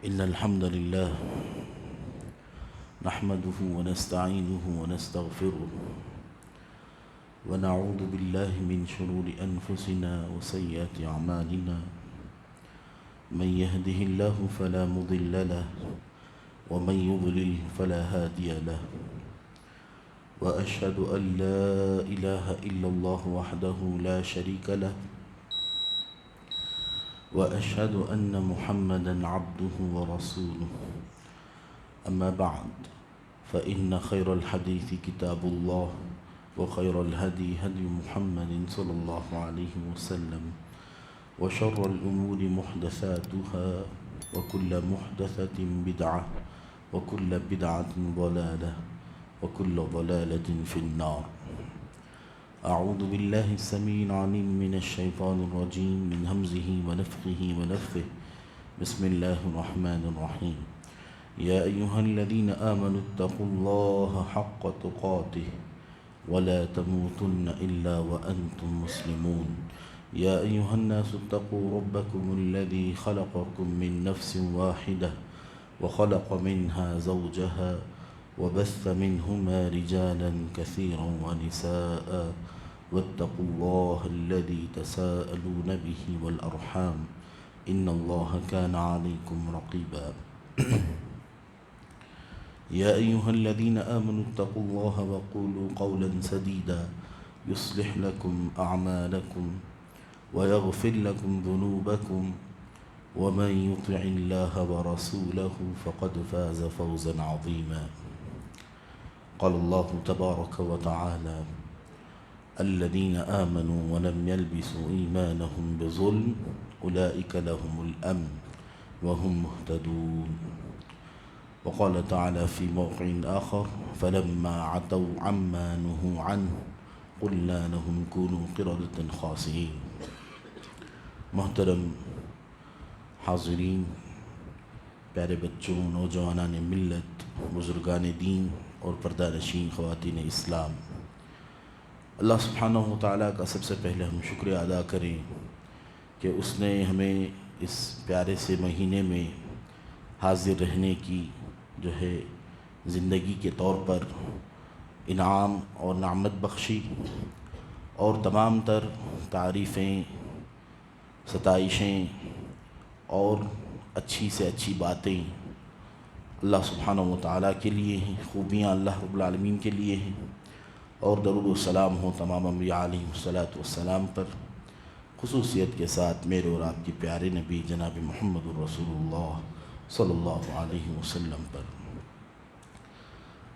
إن الحمد لله نحمده ونستعينه ونستغفره ونعوذ بالله من شرور أنفسنا وسيئات أعمالنا من يهده الله فلا مضل له ومن يضلل فلا هادي له وأشهد أن لا إله إلا الله وحده لا شريك له وأشهد أن محمدًا عبده ورسوله أما بعد فإن خير الحديث كتاب الله وخير الهدي هدي محمد صلى الله عليه وسلم وشر الأمور محدثاتها وكل محدثة بدعة وكل بدعة ضلالة وكل ضلالة في النار. أعوذ بالله السميع العليم من الشيطان الرجيم من همزه ونفخه ونفثه. بسم الله الرحمن الرحيم. يا أيها الذين آمنوا اتقوا الله حق تقاته ولا تموتن إلا وأنتم مسلمون. يا أيها الناس اتقوا ربكم الذي خلقكم من نفس واحدة وخلق منها زوجها وبث منهما رجالا كثيرا ونساء واتقوا الله الذي تساءلون به والأرحام إن الله كان عليكم رقيبا. يا أيها الذين آمنوا اتقوا الله وقولوا قولا سديدا يصلح لكم أعمالكم ويغفر لكم ذنوبكم ومن يطع الله ورسوله فقد فاز فوزا عظيما. قال الله تبارك وتعالى الذين آمنوا ولم يلبسوا إيمانهم بظلم أولئك لهم الأمن وهم مهتدون. وقال تعالى في موقع آخر فلما عتوا عما نهوا عنه قلنا لهم كونوا قردة خاسئين. محترم حاضرین، پیارے بچوں، نوجوانان ملت، بزرگان دین اور پردہ نشین خواتین اسلام، اللہ سبحانہ و تعالیٰ کا سب سے پہلے ہم شکریہ ادا کریں کہ اس نے ہمیں اس پیارے سے مہینے میں حاضر رہنے کی جو ہے زندگی کے طور پر انعام اور نعمت بخشی، اور تمام تر تعریفیں، ستائشیں اور اچھی سے اچھی باتیں اللہ سبحانہ و تعالیٰ کے لیے ہیں، خوبیاں اللہ رب العالمین کے لیے ہیں، اور درود و سلام ہو تمام انبیاء علیہم الصلاۃ والسلام پر، خصوصیت کے ساتھ میرے اور آپ کے پیارے نبی جناب محمد الرسول اللہ صلی اللہ علیہ وسلم پر۔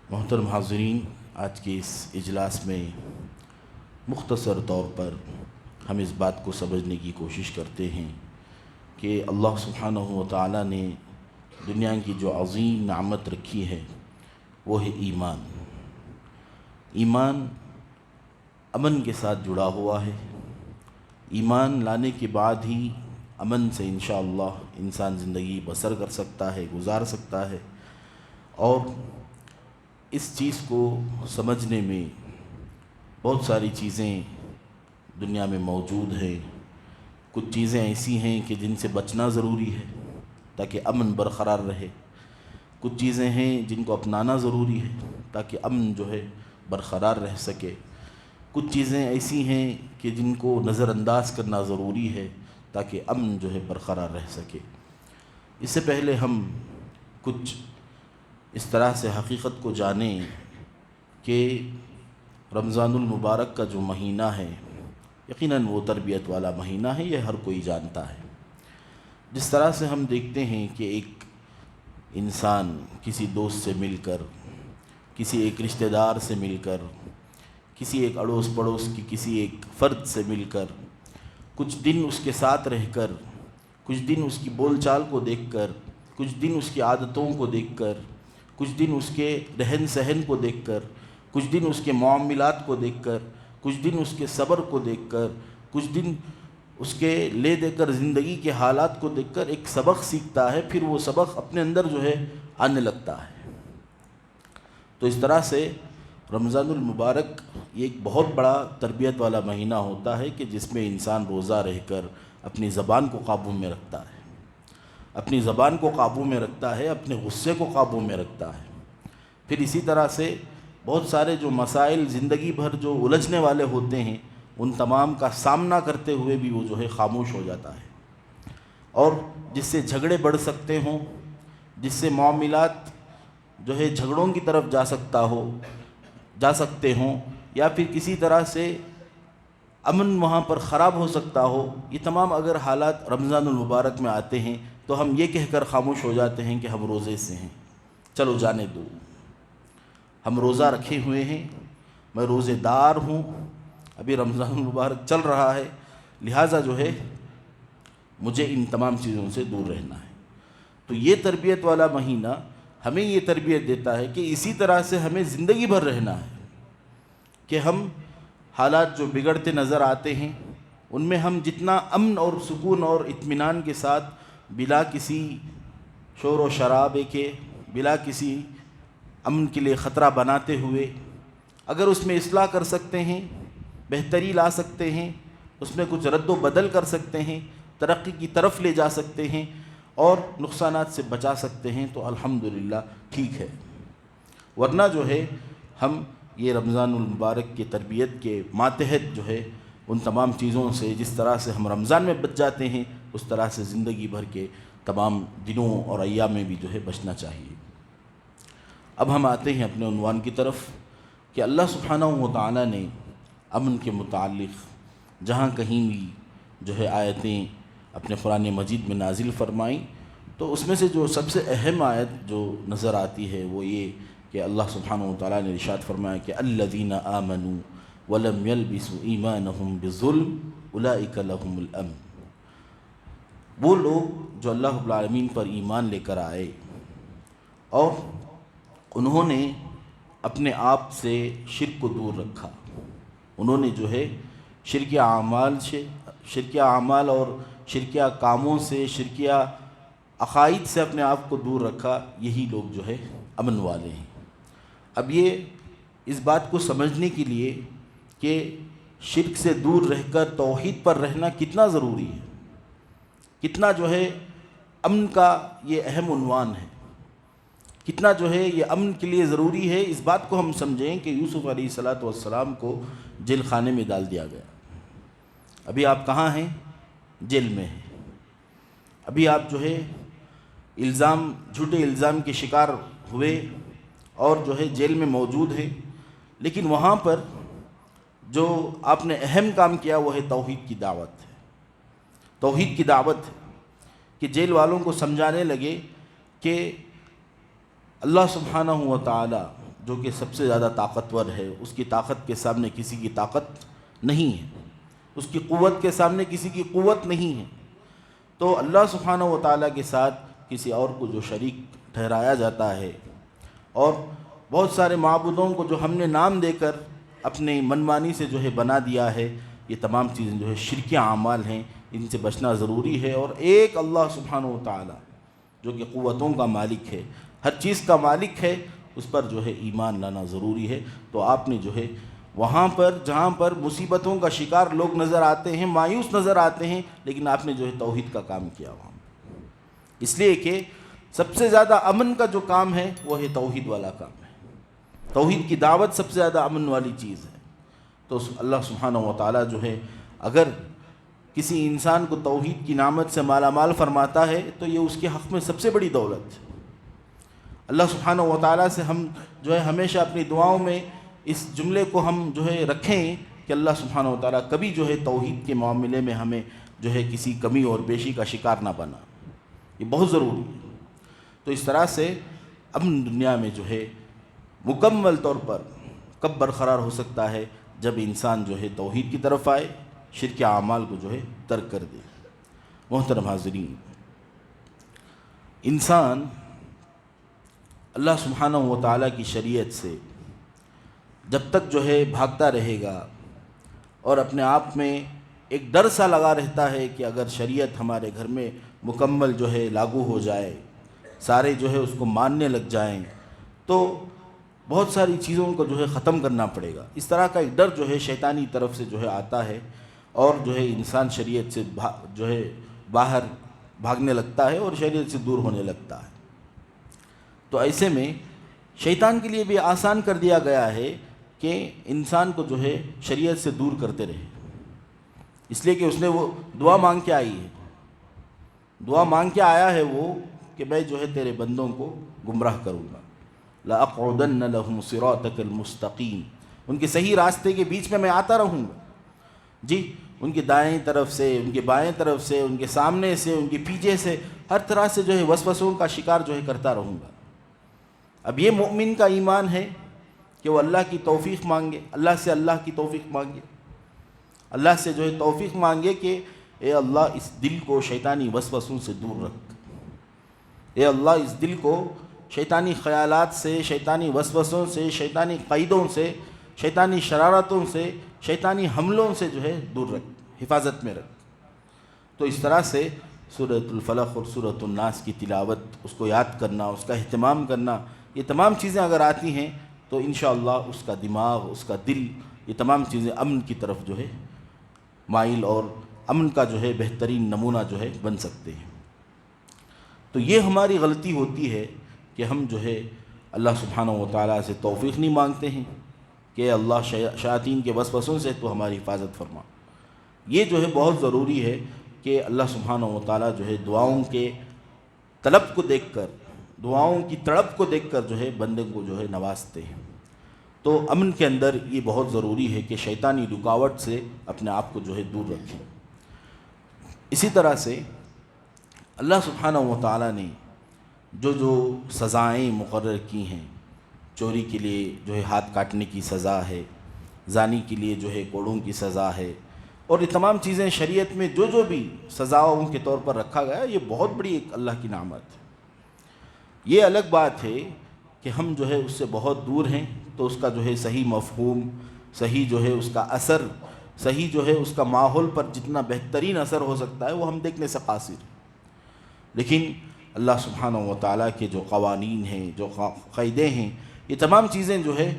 محترم حاضرین، آج کے اس اجلاس میں مختصر طور پر ہم اس بات کو سمجھنے کی کوشش کرتے ہیں کہ اللہ سبحانہ و تعالیٰ نے دنیا کی جو عظیم نعمت رکھی ہے وہ ہے ایمان۔ ایمان امن کے ساتھ جڑا ہوا ہے۔ ایمان لانے کے بعد ہی امن سے انشاءاللہ انسان زندگی بسر کر سکتا ہے، گزار سکتا ہے۔ اور اس چیز کو سمجھنے میں بہت ساری چیزیں دنیا میں موجود ہیں۔ کچھ چیزیں ایسی ہیں کہ جن سے بچنا ضروری ہے تاکہ امن برقرار رہے، کچھ چیزیں ہیں جن کو اپنانا ضروری ہے تاکہ امن جو ہے برقرار رہ سکے، کچھ چیزیں ایسی ہیں کہ جن کو نظر انداز کرنا ضروری ہے تاکہ امن جو ہے برقرار رہ سکے۔ اس سے پہلے ہم کچھ اس طرح سے حقیقت کو جانیں کہ رمضان المبارک کا جو مہینہ ہے یقیناً وہ تربیت والا مہینہ ہے، یہ ہر کوئی جانتا ہے۔ جس طرح سے ہم دیکھتے ہیں کہ ایک انسان کسی دوست سے مل کر، کسی ایک رشتہ دار سے مل کر، کسی ایک اڑوس پڑوس کی کسی ایک فرد سے مل کر، کچھ دن اس کے ساتھ رہ کر، کچھ دن اس کی بول چال کو دیکھ کر، کچھ دن اس کی عادتوں کو دیکھ کر، کچھ دن اس کے رہن سہن کو دیکھ کر، کچھ دن اس کے معاملات کو دیکھ کر، کچھ دن اس کے صبر کو دیکھ کر، کچھ دن اس کے لے دے کر زندگی کے حالات کو دیکھ کر ایک سبق سیکھتا ہے، پھر وہ سبق اپنے اندر جو ہے آنے لگتا ہے۔ تو اس طرح سے رمضان المبارک یہ ایک بہت بڑا تربیت والا مہینہ ہوتا ہے کہ جس میں انسان روزہ رہ کر اپنی زبان کو قابو میں رکھتا ہے۔ اپنی زبان کو قابو میں رکھتا ہے، اپنے غصے کو قابو میں رکھتا ہے۔ پھر اسی طرح سے بہت سارے جو مسائل زندگی بھر جو الجھنے والے ہوتے ہیں، ان تمام کا سامنا کرتے ہوئے بھی وہ جو ہے خاموش ہو جاتا ہے، اور جس سے جھگڑے بڑھ سکتے ہوں، جس سے معاملات جو ہے جھگڑوں کی طرف جا سکتے ہوں، یا پھر کسی طرح سے امن وہاں پر خراب ہو سکتا ہو، یہ تمام اگر حالات رمضان المبارک میں آتے ہیں تو ہم یہ کہہ کر خاموش ہو جاتے ہیں کہ ہم روزے سے ہیں، چلو جانے دو، ہم روزہ رکھے ہوئے ہیں، میں روزے دار ہوں، ابھی رمضان المبارک چل رہا ہے، لہٰذا جو ہے مجھے ان تمام چیزوں سے دور رہنا ہے۔ تو یہ تربیت والا مہینہ ہمیں یہ تربیت دیتا ہے کہ اسی طرح سے ہمیں زندگی بھر رہنا ہے، کہ ہم حالات جو بگڑتے نظر آتے ہیں ان میں ہم جتنا امن اور سکون اور اطمینان کے ساتھ، بلا کسی شور و شرابے کے، بلا کسی امن کے لیے خطرہ بناتے ہوئے، اگر اس میں اصلاح کر سکتے ہیں، بہتری لا سکتے ہیں، اس میں کچھ رد و بدل کر سکتے ہیں، ترقی کی طرف لے جا سکتے ہیں اور نقصانات سے بچا سکتے ہیں تو الحمدللہ ٹھیک ہے۔ ورنہ جو ہے ہم یہ رمضان المبارک کی تربیت کے ماتحت جو ہے ان تمام چیزوں سے، جس طرح سے ہم رمضان میں بچ جاتے ہیں، اس طرح سے زندگی بھر کے تمام دنوں اور ایام میں بھی جو ہے بچنا چاہیے۔ اب ہم آتے ہیں اپنے عنوان کی طرف کہ اللہ سبحانہ و تعالیٰ نے امن کے متعلق جہاں کہیں بھی جو ہے آیتیں اپنے قرآن مجید میں نازل فرمائیں، تو اس میں سے جو سب سے اہم آیت جو نظر آتی ہے وہ یہ کہ اللہ سبحانہ و تعالیٰ نے ارشاد فرمایا کہ الذین آمنوا ولم یلبسوا ایمانہم بظلم اولئک لہم الامن۔ وہ لوگ جو اللہ رب العالمین پر ایمان لے کر آئے اور انہوں نے اپنے آپ سے شرک کو دور رکھا، انہوں نے جو ہے شرکیہ اعمال اور شرکیہ کاموں سے، شرکیہ عقائد سے اپنے آپ کو دور رکھا، یہی لوگ جو ہے امن والے ہیں۔ اب یہ اس بات کو سمجھنے کے لیے کہ شرک سے دور رہ کر توحید پر رہنا کتنا ضروری ہے، کتنا جو ہے امن کا یہ اہم عنوان ہے، کتنا جو ہے یہ امن کے لیے ضروری ہے، اس بات کو ہم سمجھیں کہ یوسف علیہ السلام کو جیل خانے میں ڈال دیا گیا۔ ابھی آپ کہاں ہیں؟ جیل میں ہیں۔ ابھی آپ جو ہے جھوٹے الزام کے شکار ہوئے اور جو ہے جیل میں موجود ہیں، لیکن وہاں پر جو آپ نے اہم کام کیا وہ ہے توحید کی دعوت ہے، توحید کی دعوت ہے کہ جیل والوں کو سمجھانے لگے کہ اللہ سبحانہ و تعالی جو کہ سب سے زیادہ طاقتور ہے، اس کی طاقت کے سامنے کسی کی طاقت نہیں ہے، اس کی قوت کے سامنے کسی کی قوت نہیں ہے۔ تو اللہ سبحانہ و تعالیٰ کے ساتھ کسی اور کو جو شریک ٹھہرایا جاتا ہے، اور بہت سارے معبودوں کو جو ہم نے نام دے کر اپنے منمانی سے جو ہے بنا دیا ہے، یہ تمام چیزیں جو ہے شرکیہ اعمال ہیں، ان سے بچنا ضروری ہے۔ اور ایک اللہ سبحانہ و تعالیٰ جو کہ قوتوں کا مالک ہے، ہر چیز کا مالک ہے، اس پر جو ہے ایمان لانا ضروری ہے۔ تو آپ نے جو ہے وہاں پر جہاں پر مصیبتوں کا شکار لوگ نظر آتے ہیں، مایوس نظر آتے ہیں، لیکن آپ نے جو ہے توحید کا کام کیا وہاں، اس لیے کہ سب سے زیادہ امن کا جو کام ہے وہ ہے توحید والا کام ہے، توحید کی دعوت سب سے زیادہ امن والی چیز ہے۔ تو اللہ سبحانہ و تعالیٰ جو ہے اگر کسی انسان کو توحید کی نعمت سے مالا مال فرماتا ہے تو یہ اس کے حق میں سب سے بڑی دولت ہے۔ اللہ سبحانہ و تعالیٰ سے ہم جو ہے ہمیشہ اپنی دعاؤں میں اس جملے کو ہم جو ہے رکھیں کہ اللہ سبحانہ و تعالیٰ کبھی جو ہے توحید کے معاملے میں ہمیں جو ہے کسی کمی اور بیشی کا شکار نہ بنا، یہ بہت ضروری ہے۔ تو اس طرح سے امن دنیا میں جو ہے مکمل طور پر کب برقرار ہو سکتا ہے؟ جب انسان جو ہے توحید کی طرف آئے، شرک اعمال کو جو ہے ترک کر دے۔ محترم حاضرین، انسان اللہ سبحانہ و تعالیٰ کی شریعت سے جب تک جو ہے بھاگتا رہے گا اور اپنے آپ میں ایک ڈر سا لگا رہتا ہے کہ اگر شریعت ہمارے گھر میں مکمل جو ہے لاگو ہو جائے، سارے جو ہے اس کو ماننے لگ جائیں، تو بہت ساری چیزوں کو جو ہے ختم کرنا پڑے گا۔ اس طرح کا ایک ڈر جو ہے شیطانی طرف سے جو ہے آتا ہے، اور جو ہے انسان شریعت سے جو ہے باہر بھاگنے لگتا ہے اور شریعت سے دور ہونے لگتا ہے۔ تو ایسے میں شیطان کے لیے بھی آسان کر دیا گیا ہے کہ انسان کو جو ہے شریعت سے دور کرتے رہے، اس لیے کہ اس نے وہ دعا مانگ کے آئی ہے، دعا مانگ کے آیا ہے وہ کہ میں جو ہے تیرے بندوں کو گمراہ کروں گا، لَأَقْعُدَنَّ لَهُمْ صِرَاطَكَ الْمُسْتَقِيمَ، ان کے صحیح راستے کے بیچ میں آتا رہوں گا، جی ان کے دائیں طرف سے، ان کے بائیں طرف سے، ان کے سامنے سے، ان کے پیچھے سے، ہر طرح سے جو ہے وسوسوں کا شکار جو ہے کرتا رہوں گا۔ اب یہ مومن کا ایمان ہے کہ وہ اللہ کی توفیق مانگے، اللہ کی توفیق مانگے، اللہ سے جو ہے توفیق مانگے کہ اے اللہ اس دل کو شیطانی وسوسوں سے دور رکھ، اے اللہ اس دل کو شیطانی خیالات سے، شیطانی وسوسوں سے، شیطانی قیدوں سے، شیطانی شرارتوں سے، شیطانی حملوں سے جو ہے دور رکھ، حفاظت میں رکھ۔ تو اس طرح سے سورۃ الفلق اور سورۃ الناس کی تلاوت، اس کو یاد کرنا، اس کا اہتمام کرنا، یہ تمام چیزیں اگر آتی ہیں تو انشاءاللہ اس کا دماغ، اس کا دل، یہ تمام چیزیں امن کی طرف جو ہے مائل اور امن کا جو ہے بہترین نمونہ جو ہے بن سکتے ہیں۔ تو یہ ہماری غلطی ہوتی ہے کہ ہم جو ہے اللہ سبحانہ و تعالیٰ سے توفیق نہیں مانگتے ہیں کہ اللہ شیاطین کے وسوسوں سے تو ہماری حفاظت فرما۔ یہ جو ہے بہت ضروری ہے کہ اللہ سبحانہ و تعالیٰ جو ہے دعاؤں کے طلب کو دیکھ کر، دعاؤں کی تڑپ کو دیکھ کر جو ہے بندے کو جو ہے نوازتے ہیں۔ تو امن کے اندر یہ بہت ضروری ہے کہ شیطانی رکاوٹ سے اپنے آپ کو جو ہے دور رکھیں۔ اسی طرح سے اللہ سبحانہ و تعالیٰ نے جو سزائیں مقرر کی ہیں، چوری کے لیے جو ہے ہاتھ کاٹنے کی سزا ہے، زانی کے لیے جو ہے کوڑوں کی سزا ہے، اور یہ تمام چیزیں شریعت میں جو بھی سزاؤں کے طور پر رکھا گیا، یہ بہت بڑی ایک اللہ کی نعمت ہے۔ یہ الگ بات ہے کہ ہم جو ہے اس سے بہت دور ہیں، تو اس کا جو ہے صحیح مفہوم، صحیح جو ہے اس کا اثر، صحیح جو ہے اس کا ماحول پر جتنا بہترین اثر ہو سکتا ہے وہ ہم دیکھنے سے قاصر ہیں۔ لیکن اللہ سبحانہ و تعالیٰ کے جو قوانین ہیں، جو قاعدے ہیں، یہ تمام چیزیں جو ہے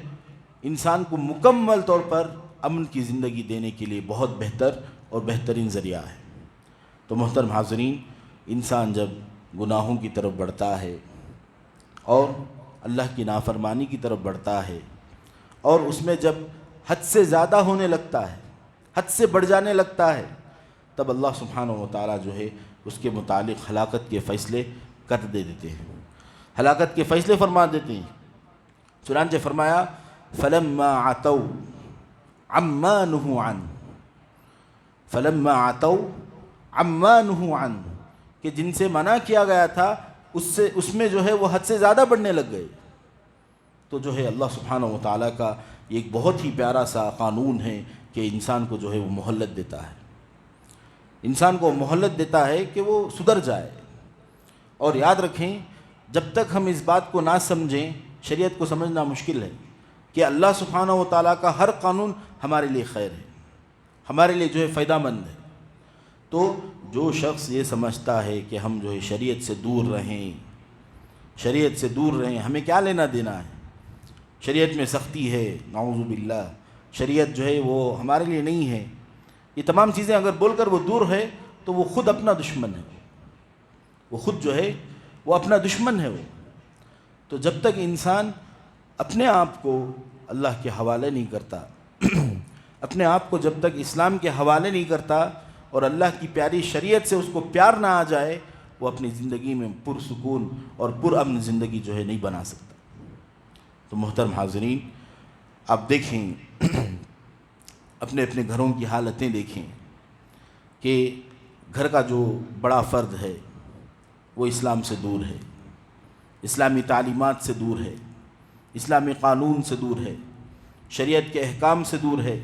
انسان کو مکمل طور پر امن کی زندگی دینے کے لیے بہت بہتر اور بہترین ذریعہ ہے۔ تو محترم حاضرین، انسان جب گناہوں کی طرف بڑھتا ہے اور اللہ کی نافرمانی کی طرف بڑھتا ہے، اور اس میں جب حد سے زیادہ ہونے لگتا ہے، حد سے بڑھ جانے لگتا ہے، تب اللہ سبحانہ و تعالیٰ جو ہے اس کے متعلق ہلاکت کے فیصلے کر دیتے ہیں، ہلاکت کے فیصلے فرما دیتے ہیں۔ چنانچہ فرمایا فَلَمَّا عَتَوْا عَمَّا نُهُوا عَنْهُ، فَلَمَّا عَتَوْا عَمَّا نُهُوا عَنْهُ، کہ جن سے منع کیا گیا تھا اس میں جو ہے وہ حد سے زیادہ بڑھنے لگ گئے۔ تو جو ہے اللہ سبحانہ و تعالیٰ کا ایک بہت ہی پیارا سا قانون ہے کہ انسان کو جو ہے وہ مہلت دیتا ہے، انسان کو مہلت دیتا ہے کہ وہ سدھر جائے۔ اور یاد رکھیں، جب تک ہم اس بات کو نہ سمجھیں، شریعت کو سمجھنا مشکل ہے کہ اللہ سبحانہ و تعالیٰ کا ہر قانون ہمارے لیے خیر ہے، ہمارے لیے جو ہے فائدہ مند ہے۔ تو جو شخص یہ سمجھتا ہے کہ ہم جو ہے شریعت سے دور رہیں، شریعت سے دور رہیں، ہمیں کیا لینا دینا ہے، شریعت میں سختی ہے، نعوذ باللہ، شریعت جو ہے وہ ہمارے لیے نہیں ہے، یہ تمام چیزیں اگر بول کر وہ دور ہے تو وہ خود اپنا دشمن ہے، وہ خود جو ہے وہ اپنا دشمن ہے وہ۔ تو جب تک انسان اپنے آپ کو اللہ کے حوالے نہیں کرتا، اپنے آپ کو جب تک اسلام کے حوالے نہیں کرتا اور اللہ کی پیاری شریعت سے اس کو پیار نہ آ جائے، وہ اپنی زندگی میں پرسکون اور پرامن زندگی جو ہے نہیں بنا سکتا۔ تو محترم حاضرین، آپ دیکھیں، اپنے اپنے گھروں کی حالتیں دیکھیں کہ گھر کا جو بڑا فرد ہے وہ اسلام سے دور ہے، اسلامی تعلیمات سے دور ہے، اسلامی قانون سے دور ہے، شریعت کے احکام سے دور ہے،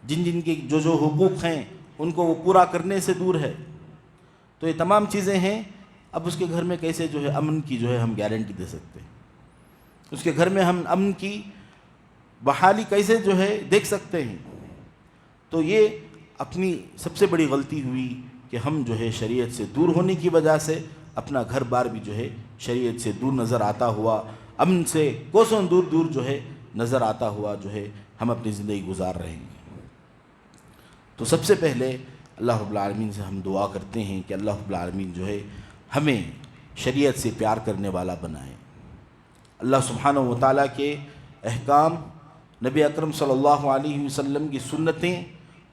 جن کے جو حقوق ہیں ان کو وہ پورا کرنے سے دور ہے۔ تو یہ تمام چیزیں ہیں، اب اس کے گھر میں کیسے جو ہے امن کی جو ہے ہم گارنٹی دے سکتے ہیں، اس کے گھر میں ہم امن کی بحالی کیسے جو ہے دیکھ سکتے ہیں؟ تو یہ اپنی سب سے بڑی غلطی ہوئی کہ ہم جو ہے شریعت سے دور ہونے کی وجہ سے اپنا گھر بار بھی جو ہے شریعت سے دور نظر آتا ہوا، امن سے کوسوں دور دور جو ہے نظر آتا ہوا جو ہے ہم اپنی زندگی گزار رہے ہیں۔ تو سب سے پہلے اللہ رب العالمین سے ہم دعا کرتے ہیں کہ اللہ رب العالمین جو ہے ہمیں شریعت سے پیار کرنے والا بنائے۔ اللہ سبحانہ و تعالیٰ کے احکام، نبی اکرم صلی اللہ علیہ وسلم کی سنتیں،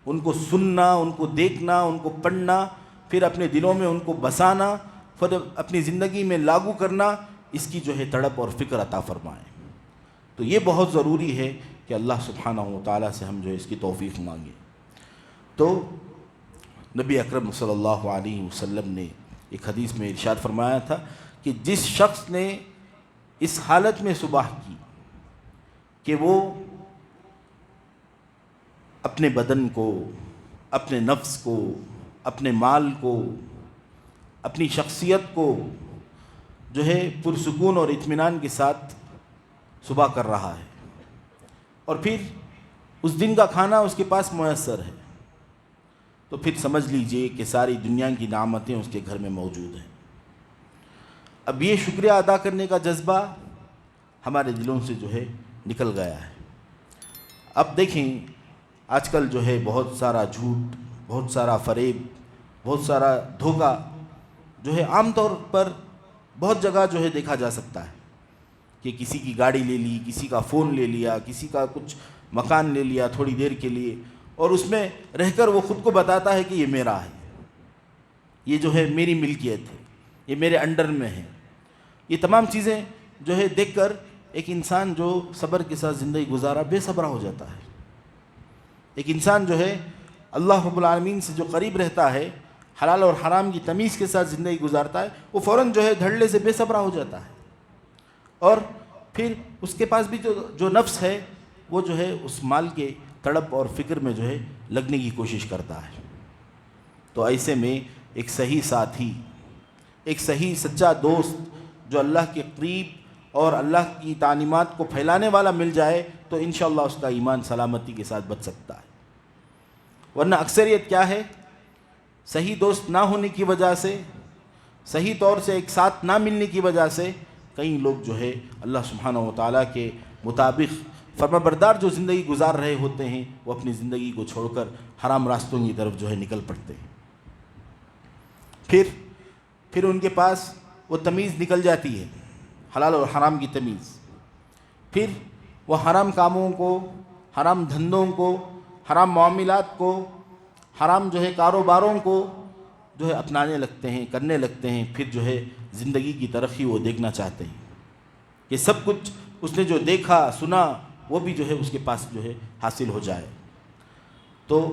ان کو سننا، ان کو دیکھنا، ان کو پڑھنا، پھر اپنے دلوں میں ان کو بسانا، پھر اپنی زندگی میں لاگو کرنا، اس کی جو ہے تڑپ اور فکر عطا فرمائے۔ تو یہ بہت ضروری ہے کہ اللہ سبحانہ و تعالیٰ سے ہم جو ہے اس کی توفیق مانگیں۔ تو نبی اکرم صلی اللہ علیہ وسلم نے ایک حدیث میں ارشاد فرمایا تھا کہ جس شخص نے اس حالت میں صبح کی کہ وہ اپنے بدن کو، اپنے نفس کو، اپنے مال کو، اپنی شخصیت کو جو ہے پرسکون اور اطمینان کے ساتھ صبح کر رہا ہے، اور پھر اس دن کا کھانا اس کے پاس میسر ہے، تو پھر سمجھ لیجئے کہ ساری دنیا کی نعمتیں اس کے گھر میں موجود ہیں۔ اب یہ شکریہ ادا کرنے کا جذبہ ہمارے دلوں سے جو ہے نکل گیا ہے۔ اب دیکھیں آج کل جو ہے بہت سارا جھوٹ، بہت سارا فریب، بہت سارا دھوکہ جو ہے عام طور پر بہت جگہ جو ہے دیکھا جا سکتا ہے کہ کسی کی گاڑی لے لی، کسی کا فون لے لیا، کسی کا کچھ مکان لے لیا تھوڑی دیر کے لیے، اور اس میں رہ کر وہ خود کو بتاتا ہے کہ یہ میرا ہے، یہ جو ہے میری ملکیت ہے، یہ میرے انڈر میں ہے۔ یہ تمام چیزیں جو ہے دیکھ کر ایک انسان جو صبر کے ساتھ زندگی گزارا بے صبرا ہو جاتا ہے۔ ایک انسان جو ہے اللہ رب العالمین سے جو قریب رہتا ہے، حلال اور حرام کی تمیز کے ساتھ زندگی گزارتا ہے، وہ فوراً جو ہے دھڑلے سے بے صبرا ہو جاتا ہے، اور پھر اس کے پاس بھی جو نفس ہے وہ جو ہے اس مال کے تڑپ اور فکر میں جو ہے لگنے کی کوشش کرتا ہے۔ تو ایسے میں ایک صحیح ساتھی، ایک صحیح سچا دوست جو اللہ کے قریب اور اللہ کی تعلیمات کو پھیلانے والا مل جائے تو انشاءاللہ اس کا ایمان سلامتی کے ساتھ بچ سکتا ہے۔ ورنہ اکثریت کیا ہے، صحیح دوست نہ ہونے کی وجہ سے، صحیح طور سے ایک ساتھ نہ ملنے کی وجہ سے کئی لوگ جو ہے اللہ سبحانہ و تعالیٰ کے مطابق فرمانبردار جو زندگی گزار رہے ہوتے ہیں، وہ اپنی زندگی کو چھوڑ کر حرام راستوں کی طرف جو ہے نکل پڑتے ہیں۔ پھر ان کے پاس وہ تمیز نکل جاتی ہے، حلال اور حرام کی تمیز، پھر وہ حرام کاموں کو، حرام دھندوں کو، حرام معاملات کو، حرام جو ہے کاروباروں کو جو ہے اپنانے لگتے ہیں، کرنے لگتے ہیں۔ پھر جو ہے زندگی کی ترقی وہ دیکھنا چاہتے ہیں کہ سب کچھ اس نے جو دیکھا سنا وہ بھی جو ہے اس کے پاس جو ہے حاصل ہو جائے، تو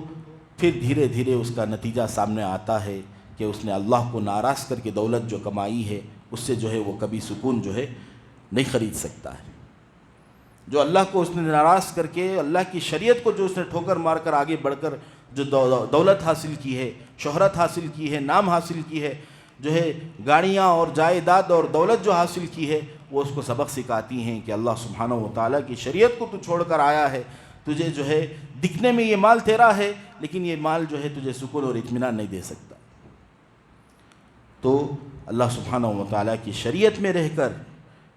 پھر دھیرے دھیرے اس کا نتیجہ سامنے آتا ہے کہ اس نے اللہ کو ناراض کر کے دولت جو کمائی ہے اس سے جو ہے وہ کبھی سکون جو ہے نہیں خرید سکتا ہے۔ جو اللہ کو اس نے ناراض کر کے، اللہ کی شریعت کو جو اس نے ٹھوکر مار کر آگے بڑھ کر جو دولت حاصل کی ہے، شہرت حاصل کی ہے، نام حاصل کی ہے، جو ہے گاڑیاں اور جائیداد اور دولت جو حاصل کی ہے، وہ اس کو سبق سکھاتی ہیں کہ اللہ سبحانہ و تعالیٰ کی شریعت کو تو چھوڑ کر آیا ہے، تجھے جو ہے دکھنے میں یہ مال تیرا ہے لیکن یہ مال جو ہے تجھے سکون اور اطمینان نہیں دے سکتا۔ تو اللہ سبحانہ و تعالیٰ کی شریعت میں رہ کر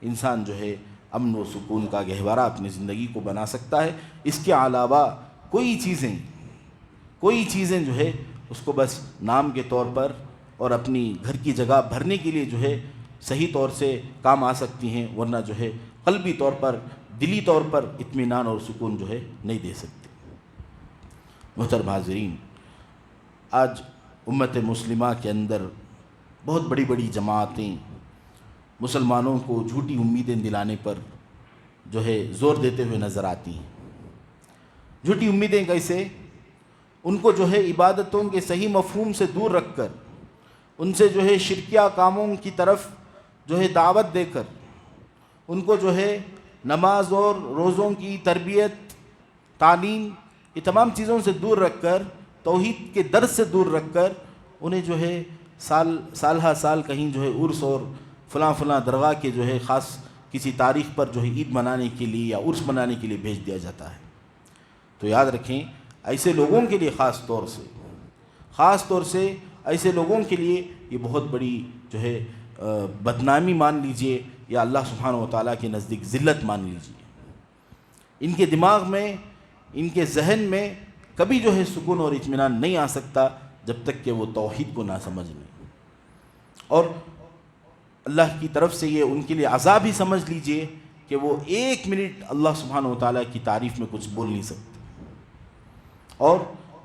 انسان جو ہے امن و سکون کا گہوارہ اپنی زندگی کو بنا سکتا ہے۔ اس کے علاوہ کوئی چیزیں جو ہے اس کو بس نام کے طور پر اور اپنی گھر کی جگہ بھرنے کے لیے جو ہے صحیح طور سے کام آ سکتی ہیں، ورنہ جو ہے قلبی طور پر، دلی طور پر اطمینان اور سکون جو ہے نہیں دے سکتی۔ محترم حاضرین، آج امت مسلمہ کے اندر بہت بڑی بڑی جماعتیں مسلمانوں کو جھوٹی امیدیں دلانے پر جو ہے زور دیتے ہوئے نظر آتی ہیں۔ جھوٹی امیدیں کیسے؟ ان کو جو ہے عبادتوں کے صحیح مفہوم سے دور رکھ کر، ان سے جو ہے شرکیہ کاموں کی طرف جو ہے دعوت دے کر، ان کو جو ہے نماز اور روزوں کی تربیت، تعلیم، یہ تمام چیزوں سے دور رکھ کر، توحید کے درس سے دور رکھ کر انہیں جو ہے سال ہا سال کہیں جو ہے عرس اور فلاں درگاہ کے جو ہے خاص کسی تاریخ پر جو ہے عید منانے کے لیے یا عرس منانے کے لیے بھیج دیا جاتا ہے۔ تو یاد رکھیں، ایسے لوگوں کے لیے خاص طور سے ایسے لوگوں کے لیے یہ بہت بڑی جو ہے بدنامی مان لیجئے یا اللہ سبحانہ و تعالیٰ کے نزدیک ذلت مان لیجئے۔ ان کے دماغ میں، ان کے ذہن میں کبھی جو ہے سکون اور اطمینان نہیں آ سکتا جب تک کہ وہ توحید کو نہ سمجھ لیں. اور اللہ کی طرف سے یہ ان کے لیے عذاب ہی سمجھ لیجئے کہ وہ 1 منٹ اللہ سبحانہ و تعالیٰ کی تعریف میں کچھ بول نہیں سکتے، اور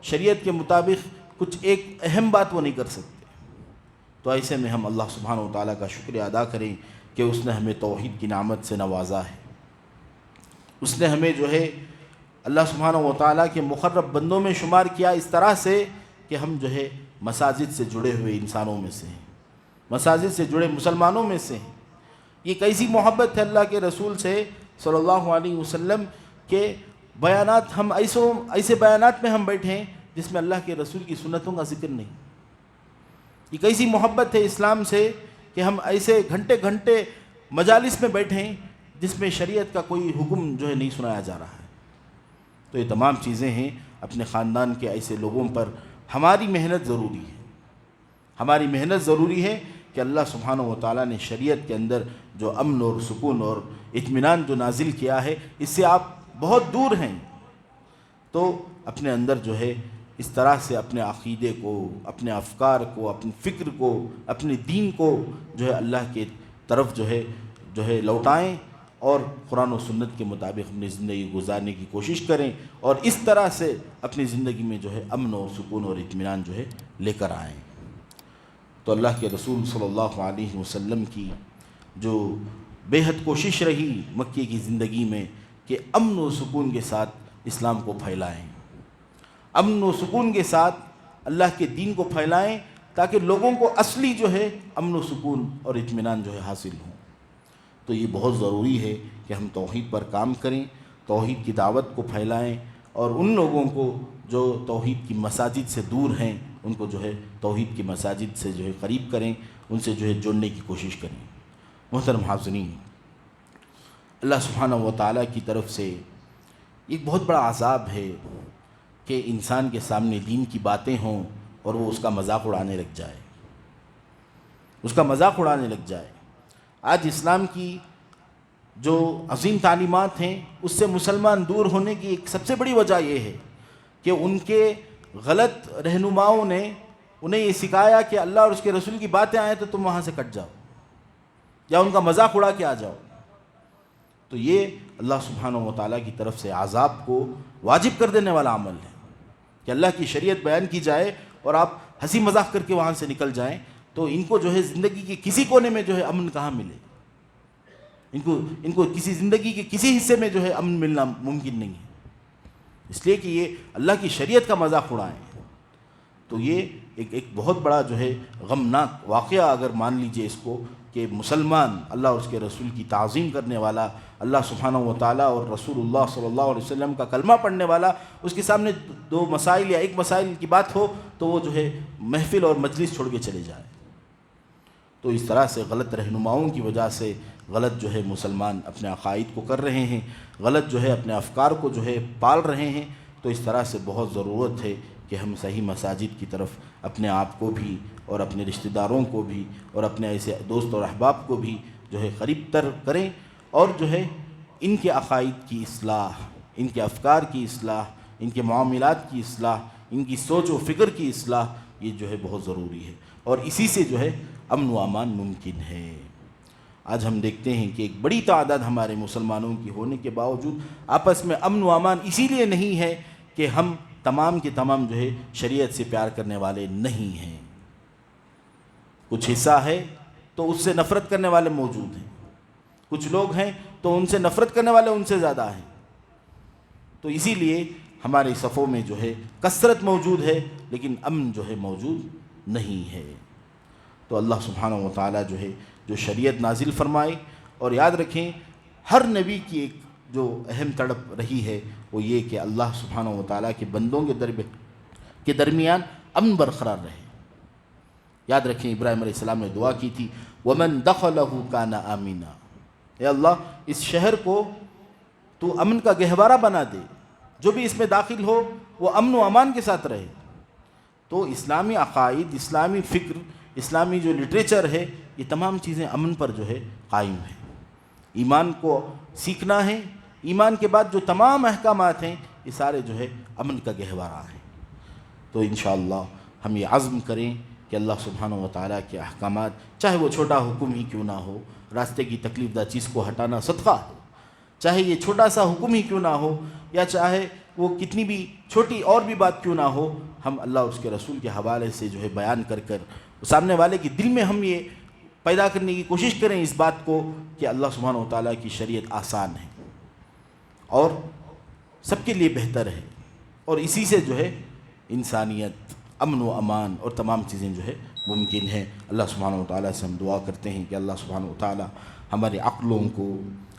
شریعت کے مطابق کچھ ایک اہم بات وہ نہیں کر سکتے. تو ایسے میں ہم اللہ سبحانہ و تعالیٰ کا شکریہ ادا کریں کہ اس نے ہمیں توحید کی نعمت سے نوازا ہے. اس نے ہمیں جو ہے اللہ سبحانہ و تعالیٰ کے مقرب بندوں میں شمار کیا، اس طرح سے کہ ہم جو ہے مساجد سے جڑے ہوئے انسانوں میں سے ہیں، مساجد سے جڑے مسلمانوں میں سے ہیں. یہ کیسی محبت ہے اللہ کے رسول سے صلی اللہ علیہ وسلم کے بیانات، ہم ایسے بیانات میں ہم بیٹھے ہیں جس میں اللہ کے رسول کی سنتوں کا ذکر نہیں. یہ کیسی محبت ہے اسلام سے کہ ہم ایسے گھنٹے گھنٹے مجالس میں بیٹھے ہیں جس میں شریعت کا کوئی حکم جو ہے نہیں سنایا جا رہا ہے. تو یہ تمام چیزیں ہیں. اپنے خاندان کے ایسے لوگوں پر ہماری محنت ضروری ہے، ہماری محنت ضروری ہے کہ اللہ سبحانہ و تعالیٰ نے شریعت کے اندر جو امن اور سکون اور اطمینان جو نازل کیا ہے، اس سے آپ بہت دور ہیں. تو اپنے اندر جو ہے اس طرح سے اپنے عقیدے کو، اپنے افکار کو، اپنی فکر کو، اپنے دین کو جو ہے اللہ کے طرف جو ہے لوٹائیں، اور قرآن و سنت کے مطابق اپنی زندگی گزارنے کی کوشش کریں، اور اس طرح سے اپنی زندگی میں جو ہے امن اور سکون اور اطمینان جو ہے لے کر آئیں. تو اللہ کے رسول صلی اللہ علیہ وسلم کی جو بے حد کوشش رہی مکے کی زندگی میں کہ امن و سکون کے ساتھ اسلام کو پھیلائیں، امن و سکون کے ساتھ اللہ کے دین کو پھیلائیں، تاکہ لوگوں کو اصلی جو ہے امن و سکون اور اطمینان جو ہے حاصل ہوں. تو یہ بہت ضروری ہے کہ ہم توحید پر کام کریں، توحید کی دعوت کو پھیلائیں، اور ان لوگوں کو جو توحید کی مساجد سے دور ہیں ان کو جو ہے توحید کی مساجد سے جو ہے قریب کریں، ان سے جو ہے جڑنے کی کوشش کریں. محترم حاضرین، اللہ سبحانہ و تعالیٰ کی طرف سے ایک بہت بڑا عذاب ہے کہ انسان کے سامنے دین کی باتیں ہوں اور وہ اس کا مذاق اڑانے لگ جائے، اس کا مذاق اڑانے لگ جائے. آج اسلام کی جو عظیم تعلیمات ہیں اس سے مسلمان دور ہونے کی ایک سب سے بڑی وجہ یہ ہے کہ ان کے غلط رہنماؤں نے انہیں یہ سکھایا کہ اللہ اور اس کے رسول کی باتیں آئیں تو تم وہاں سے کٹ جاؤ یا ان کا مذاق اڑا کے آ جاؤ. تو یہ اللہ سبحانہ و تعالیٰ کی طرف سے عذاب کو واجب کر دینے والا عمل ہے کہ اللہ کی شریعت بیان کی جائے اور آپ ہنسی مذاق کر کے وہاں سے نکل جائیں. تو ان کو جو ہے زندگی کے کسی کونے میں جو ہے امن کہاں ملے، ان کو کسی زندگی کے کسی حصے میں جو ہے امن ملنا ممکن نہیں ہے. اس لیے کہ یہ اللہ کی شریعت کا مذاق اڑائیں. تو یہ ایک بہت بڑا جو ہے غمناک واقعہ اگر مان لیجئے اس کو، کہ مسلمان اللہ اور اس کے رسول کی تعظیم کرنے والا، اللہ سبحانہ و تعالیٰ اور رسول اللہ صلی اللہ علیہ وسلم کا کلمہ پڑھنے والا، اس کے سامنے 2 مسائل یا 1 مسائل کی بات ہو تو وہ جو ہے محفل اور مجلس چھوڑ کے چلے جائے. تو اس طرح سے غلط رہنماؤں کی وجہ سے غلط جو ہے مسلمان اپنے عقائد کو کر رہے ہیں، غلط جو ہے اپنے افکار کو جو ہے پال رہے ہیں. تو اس طرح سے بہت ضرورت ہے کہ ہم صحیح مساجد کی طرف اپنے آپ کو بھی اور اپنے رشتہ داروں کو بھی اور اپنے ایسے دوست اور احباب کو بھی جو ہے قریب تر کریں، اور جو ہے ان کے عقائد کی اصلاح، ان کے افکار کی اصلاح، ان کے معاملات کی اصلاح، ان کی سوچ و فکر کی اصلاح، یہ جو ہے بہت ضروری ہے، اور اسی سے جو ہے امن و امان ممکن ہے. آج ہم دیکھتے ہیں کہ ایک بڑی تعداد ہمارے مسلمانوں کی ہونے کے باوجود آپس میں امن و امان اسی لیے نہیں ہے کہ ہم تمام کے تمام جو ہے شریعت سے پیار کرنے والے نہیں ہیں. کچھ حصہ ہے تو اس سے نفرت کرنے والے موجود ہیں، کچھ لوگ ہیں تو ان سے نفرت کرنے والے ان سے زیادہ ہیں. تو اسی لیے ہمارے صفوں میں جو ہے کثرت موجود ہے لیکن امن جو ہے موجود نہیں ہے. تو اللہ سبحانہ و تعالیٰ جو ہے جو شریعت نازل فرمائے، اور یاد رکھیں ہر نبی کی ایک جو اہم تڑپ رہی ہے وہ یہ کہ اللہ سبحانہ و تعالیٰ کے بندوں کے درمیان امن برقرار رہے. یاد رکھیں ابراہیم علیہ السلام نے دعا کی تھی وَمَن دَخَلَهُ كَانَ آمِنًا، اے اللہ اس شہر کو تو امن کا گہوارہ بنا دے، جو بھی اس میں داخل ہو وہ امن و امان کے ساتھ رہے. تو اسلامی عقائد، اسلامی فکر، اسلامی جو لٹریچر ہے، یہ تمام چیزیں امن پر جو ہے قائم ہیں. ایمان کو سیکھنا ہے، ایمان کے بعد جو تمام احکامات ہیں یہ سارے جو ہے امن کا گہوارہ ہیں. تو انشاءاللہ ہم یہ عزم کریں کہ اللہ سبحانہ و تعالیٰ کے احکامات، چاہے وہ چھوٹا حکم ہی کیوں نہ ہو، راستے کی تکلیف دہ چیز کو ہٹانا صدقہ ہے، چاہے یہ چھوٹا سا حکم ہی کیوں نہ ہو، یا چاہے وہ کتنی بھی چھوٹی اور بھی بات کیوں نہ ہو، ہم اللہ اور اس کے رسول کے حوالے سے جو ہے بیان کر کر سامنے والے کے دل میں ہم یہ پیدا کرنے کی کوشش کریں اس بات کو کہ اللہ سبحانہ و تعالیٰ کی شریعت آسان ہے اور سب کے لیے بہتر ہے، اور اسی سے جو ہے انسانیت، امن و امان اور تمام چیزیں جو ہے ممکن ہیں۔ اللہ سبحانہ و تعالیٰ سے ہم دعا کرتے ہیں کہ اللہ سبحانہ و تعالیٰ ہمارے عقلوں کو،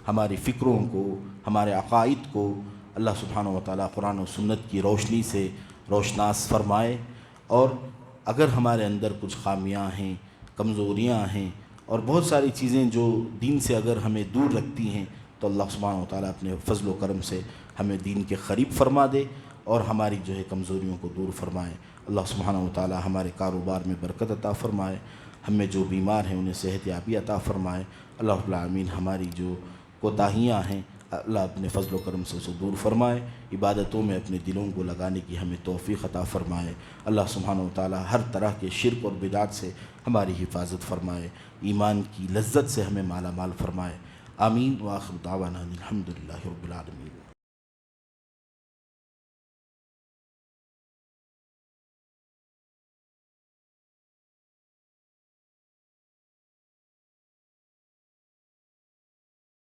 ہماری فکروں کو، ہمارے عقائد کو اللہ سبحانہ و تعالیٰ قرآن و سنت کی روشنی سے روشناس فرمائے، اور اگر ہمارے اندر کچھ خامیاں ہیں، کمزوریاں ہیں اور بہت ساری چیزیں جو دین سے اگر ہمیں دور رکھتی ہیں، تو اللہ سبحانہ و تعالیٰ اپنے فضل و کرم سے ہمیں دین کے قریب فرما دے اور ہماری جو ہے کمزوریوں کو دور فرمائے۔ اللہ سبحانہ و تعالیٰ ہمارے کاروبار میں برکت عطا فرمائے، ہمیں جو بیمار ہیں انہیں صحت یابی عطا فرمائے۔ اللہ رب العالمین ہماری جو کوتاہیاں ہیں اللہ اپنے فضل و کرم سے اسے دور فرمائے، عبادتوں میں اپنے دلوں کو لگانے کی ہمیں توفیق عطا فرمائے۔ اللہ سبحانہ و تعالیٰ ہر طرح کے شرک اور بدعت سے ہماری حفاظت فرمائے، ایمان کی لذت سے ہمیں مالا مال فرمائے۔ آمین۔ وآخر دعوانا الحمدللہ رب العالمین۔